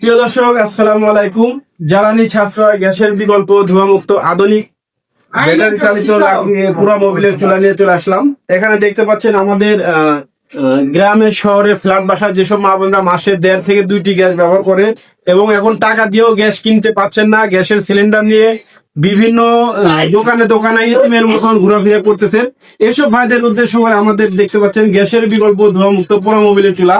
প্রিয় দর্শক, আসসালামু আলাইকুম। জ্বালানি সাশ্রয়, গ্যাসের বিকল্প, ধোঁয়ামুক্ত আধুনিক ব্যাটারি চালিত পুরা মোবিলের চুলা নিয়ে চলে আসলাম। এখানে দেখতে পাচ্ছেন আমাদের গ্রামে শহরে ফ্ল্যাট বাসায় যেসব মা বোনরা মাসে 1.5 থেকে 2টি গ্যাস ব্যবহার করে এবং এখন টাকা দিয়েও গ্যাস কিনতে পাচ্ছেন না, গ্যাসের সিলিন্ডার নিয়ে বিভিন্ন দোকানে দোকানে ইতিমের মতন ঘোরাফেরা করতেছেন। এসব ভাইদের উদ্দেশ্য করে আমাদের দেখতে পাচ্ছেন গ্যাসের বিকল্প ধোঁয়ামুক্ত পুরা মোবিলের চুলা,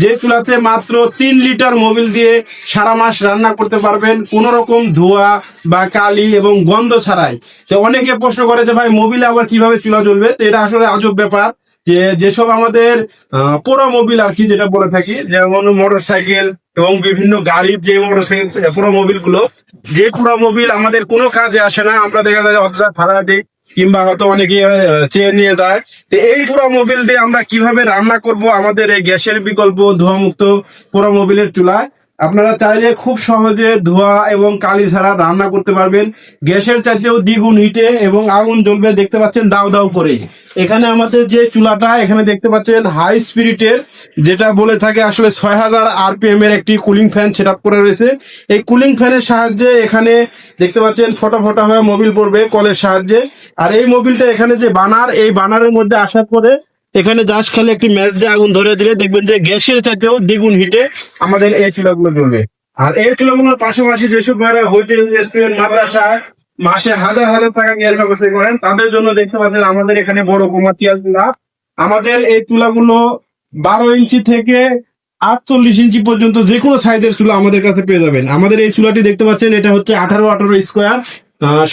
যে চুলাতে মাত্র 3 লিটার মোবিল দিয়ে সারা মাস রান্না করতে পারবেন কোন রকম ধোঁয়া বা কালি এবং গন্ধ ছাড়াই। তো অনেকে প্রশ্ন করে যে ভাই মোবিলে আবার কিভাবে চুলা জ্বলবে। তো এটা আসলে আজব ব্যাপার যে যেসব আমাদের পোড়া মোবিল আর কি যেটা বলে থাকি, যেমন মোটর সাইকেল এবং বিভিন্ন গাড়ির যে মোটর সাইকেল পোড়া মোবিল গুলো, যে পোড়া মোবিল আমাদের কোনো কাজে আসে না, আমরা দেখা যায় অযথা ভাড়া দিই কিংবা হয়তো অনেকে চেয়ে নিয়ে যায়। তো এই পোড়া মোবিল দিয়ে আমরা কিভাবে রান্না করব আমাদের এই গ্যাসের বিকল্প ধোঁয়ামুক্ত পোড়া মোবিলের চুলায়। আপনারা চাইলে খুব সহজে ধোঁয়া এবং কালি ছাড়া রান্না করতে পারবেন, গ্যাসের চাইতেও দ্বিগুণ হিটে এবং আগুন জ্বলবে। দেখতে পাচ্ছেন দাউ দাউ করে। এখানে আমাদের যে চুলাটা এখানে দেখতে পাচ্ছেন হাই স্পিরিটের, যেটা বলে থাকে আসলে 6000 RPM এর একটি কুলিং ফ্যান সেট আপ করে রয়েছে। এই কুলিং ফ্যানের সাহায্যে এখানে দেখতে পাচ্ছেন ফোটা ফোটা হয়ে মোবিল পড়বে কলের সাহায্যে। আর এই মোবিলটা এখানে যে বানার, এই বানারের মধ্যে আসার পরে এখানে জাস্ট খালি একটি ম্যাচ দিয়ে আগুন ধরে দিলে দেখবেন যে গ্যাসের চাইতেও দ্বিগুণ হিটে আমাদের এই চুলাগুলো জ্বলবে। আর এই চুলাগুলোর পাশাপাশি যেসব ভাইরা হোটেল, রেস্টুরেন্ট, মাদ্রাসায় মাসে হাজার হাজার টাকা গ্যাস ব্যবস্থা করেন, তাদের জন্য দেখতে পাচ্ছেন আমাদের এখানে বড় কমার্শিয়াল চুলা। আমাদের এই চুলাগুলো 12 ইঞ্চি থেকে 48 ইঞ্চি পর্যন্ত যে কোনো সাইজের চুলা আমাদের কাছে পেয়ে যাবেন। আমাদের এই চুলাটি দেখতে পাচ্ছেন, এটা হচ্ছে 18 স্কোয়ার,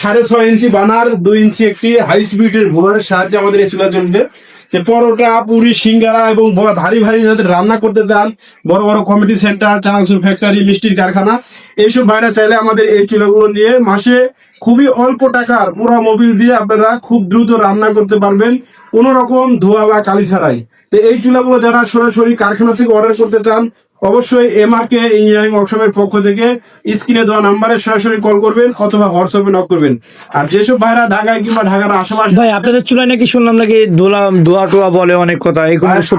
6.5 ইঞ্চি বানার, 2 ইঞ্চি একটি হাই স্পিডের ভোলারের সাহায্যে আমাদের এই চুলা জ্বলবে। পরোটা, পুরি, সিঙ্গারা এবং ভারী ভারী যাদের রান্না করতে চান, বড় বড় কমিটি সেন্টার, চানাচুর ফ্যাক্টরি, মিষ্টির কারখানা, এইসব ভাইরা চাইলে আমাদের এই চুলাগুলো নিয়ে মাসে খুবই অল্প টাকার পুরো মোবিল দিয়ে আপনারা খুব দ্রুত রান্না করতে পারবেন কোনো রকম ধোঁয়া বা কালি ছাড়াই। তো এই চুলাগুলো যারা সরাসরি কারখানা থেকে অর্ডার করতে চান, অবশ্যই এমআরকে ইঞ্জিনিয়ারিং ওয়ার্কশপের পক্ষ থেকে স্ক্রিনে দেওয়া নাম্বারে সরাসরি কল করবেন অথবা হোয়াটসঅ্যাপে নক করবেন। আর যেসব ভাইরা ঢাকায় কিংবা ঢাকার আশেপাশে, ভাই আপনাদের চুলায় নাকি শুনলাম নাকি ধোয়া টোয়া বলে অনেক কথা,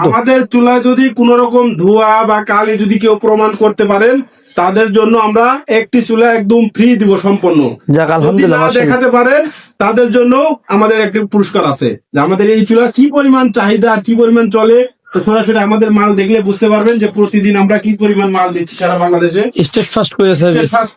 আমাদের চুলায় যদি কোন রকম ধোঁয়া বা কালি যদি কেউ প্রমাণ করতে পারেন, তাদের জন্য আমরা একটি চুলা একদম ফ্রি দিব সম্পূর্ণ। যাক, যদি আলহামদুলিল্লাহ, না দেখাতে পারেন তাদের জন্য আমাদের একটি পুরস্কার আছে, যে আমাদের এই চুলা কি পরিমাণ চাহিদা, কি পরিমাণ চলে। তো সরাসরি আমাদের মাল দেখলে বুঝতে পারবেন যে প্রতিদিন আমরা কি পরিমাণ মাল দিচ্ছি সারা বাংলাদেশে। স্টেট ফার্স্ট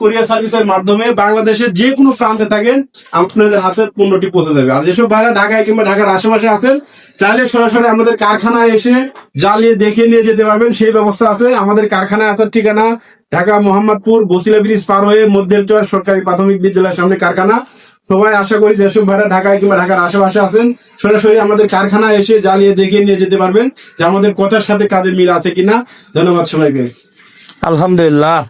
কোরিয়ার সার্ভিসের মাধ্যমে বাংলাদেশের যে কোনো প্রান্তে থাকেন আপনাদের হাতে পণ্যটি পৌঁছে যাবে। আর যেসব ভাইরা ঢাকায় কিংবা ঢাকার আশেপাশে আছেন, চাইলে সরাসরি আমাদের কারখানায় এসে জ্বালিয়ে দেখে নিয়ে যেতে পারবেন, সেই ব্যবস্থা আছে। আমাদের কারখানায় আসার ঠিকানা ঢাকা মোহাম্মদপুর বসিলা ব্রিজ পার হয়ে মধ্যেরচর সরকারি প্রাথমিক বিদ্যালয়ের সামনে কারখানা। সবাই আশা করি যেসব ভাইরা ঢাকায় কিংবা ঢাকার আশেপাশে আছেন, সরাসরি আমাদের কারখানায় এসে জ্বালিয়ে দেখে নিয়ে যেতে পারবেন যে আমাদের কথার সাথে কাজের মিল আছে কিনা। ধন্যবাদ সবাইকে। আলহামদুলিল্লাহ।